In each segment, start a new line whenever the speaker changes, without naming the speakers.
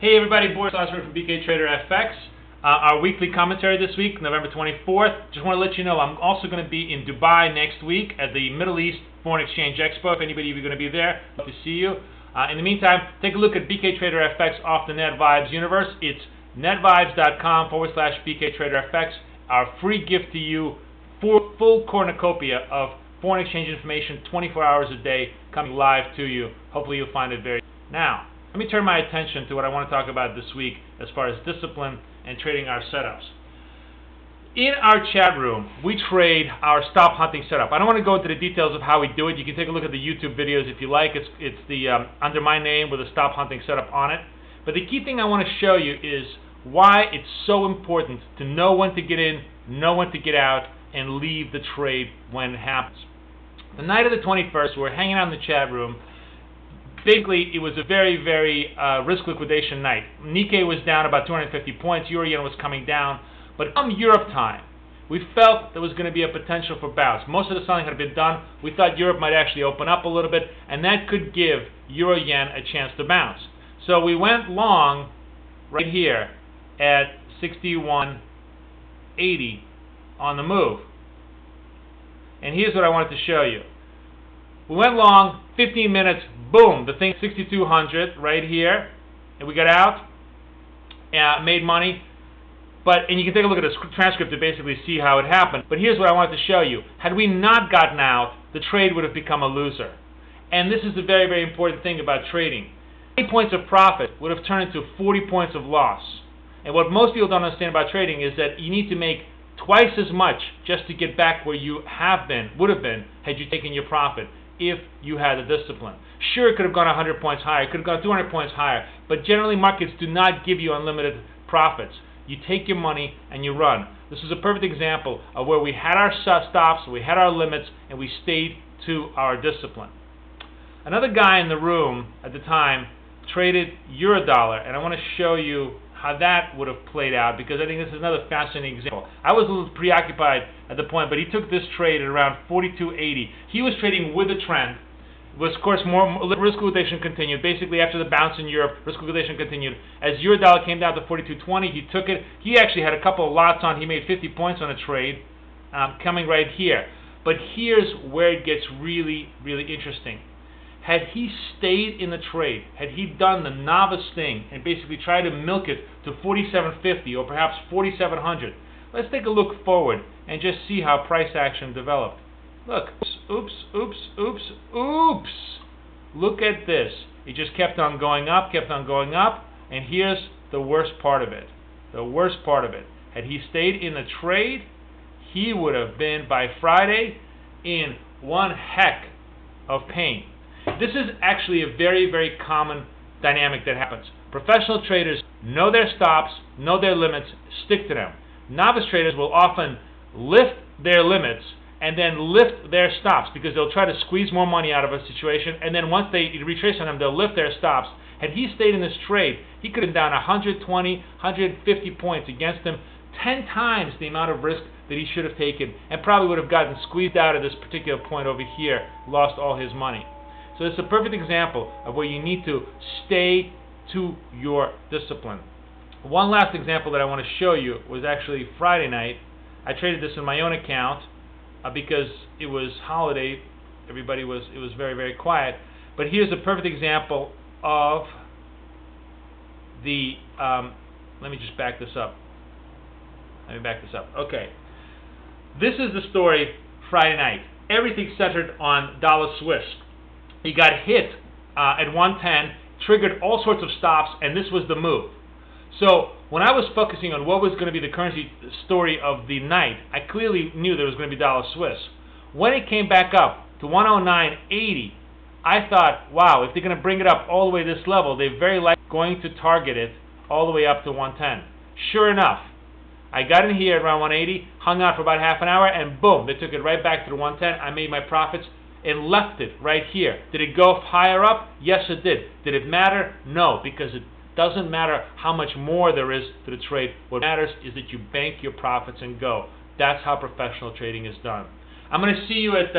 Hey everybody, Boris Osborne from BKTraderFx. Our weekly commentary this week, November 24th. Just want to let you know I'm also going to be in Dubai next week at the Middle East Foreign Exchange Expo. If anybody is going to be there, I'd love to see you. In the meantime, take a look at BKTraderFx off the Net Vibes universe. It's netvibes.com/BKTraderFx. Our free gift to you, full cornucopia of foreign exchange information 24 hours a day coming live to you. Hopefully you'll find it very now. Let me turn my attention to what I want to talk about this week as far as discipline and trading our setups. In our chat room, we trade our stop hunting setup. I don't want to go into the details of how we do it. You can take a look at the YouTube videos if you like. It's the under my name with a stop hunting setup on it. But the key thing I want to show you is why it's so important to know when to get in, know when to get out, and leave the trade when it happens. The night of the 21st, we're hanging out in the chat room. Basically, it was a very, very risk liquidation night. Nikkei was down about 250 points. Euro yen was coming down. But come Europe time, we felt there was going to be a potential for bounce. Most of the selling had been done. We thought Europe might actually open up a little bit, and that could give Euro yen a chance to bounce. So we went long right here at 61.80 on the move. And here's what I wanted to show you. We went long, 15 minutes, boom, the thing 6,200 right here, and we got out, made money. And you can take a look at the transcript to basically see how it happened. But here's what I wanted to show you. Had we not gotten out, the trade would have become a loser. And this is a very, very important thing about trading. 20 points of profit would have turned into 40 points of loss. And what most people don't understand about trading is that you need to make twice as much just to get back where you would have been had you taken your profit, if you had the discipline. Sure, it could have gone 100 points higher, it could have gone 200 points higher, but generally markets do not give you unlimited profits. You take your money and you run. This is a perfect example of where we had our stops, we had our limits, and we stayed to our discipline. Another guy in the room at the time traded Eurodollar, and I want to show you how that would have played out, because I think this is another fascinating example. I was a little preoccupied at the point, but he took this trade at around 42.80. He was trading with a trend. Was, of course, more risk liquidation continued. Basically, after the bounce in Europe, risk liquidation continued. As Eurodollar came down to 42.20, he took it. He actually had a couple of lots on. He made 50 points on a trade coming right here. But here's where it gets really, really interesting. Had he stayed in the trade, had he done the novice thing and basically tried to milk it to 47.50 or perhaps 4700, let's take a look forward and just see how price action developed. Look, oops, oops, oops, oops. Look at this. It just kept on going up, and here's the worst part of it. The worst part of it. Had he stayed in the trade, he would have been, by Friday, in one heck of pain. This is actually a very, very common dynamic that happens. Professional traders know their stops, know their limits, stick to them. Novice traders will often lift their limits and then lift their stops, because they'll try to squeeze more money out of a situation, and then once they retrace on them, they'll lift their stops. Had he stayed in this trade, he could have been down 120, 150 points against him, 10 times the amount of risk that he should have taken, and probably would have gotten squeezed out of this particular point over here, lost all his money. So it's a perfect example of where you need to stay to your discipline. One last example that I want to show you was actually Friday night. I traded this in my own account because it was holiday. It was very, very quiet. But here's a perfect example of the, let me just back this up. Okay. This is the story Friday night. Everything centered on dollar Swiss. He got hit at 110, triggered all sorts of stops, and this was the move. So when I was focusing on what was going to be the currency story of the night, I clearly knew there was going to be dollar Swiss. When it came back up to 109.80, I thought, wow, if they're going to bring it up all the way to this level, they're very likely going to target it all the way up to 110. Sure enough, I got in here at around 180, hung out for about half an hour, and boom, they took it right back to the 110. I made my profits and left it right here. Did it go higher up? Yes, it did. Did it matter? No, because it doesn't matter how much more there is to the trade. What matters is that you bank your profits and go. That's how professional trading is done. I'm going to see you at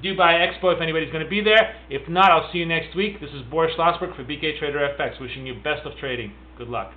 Dubai Expo if anybody's going to be there. If not, I'll see you next week. This is Boris Schlossberg for BKTraderFx, wishing you best of trading. Good luck.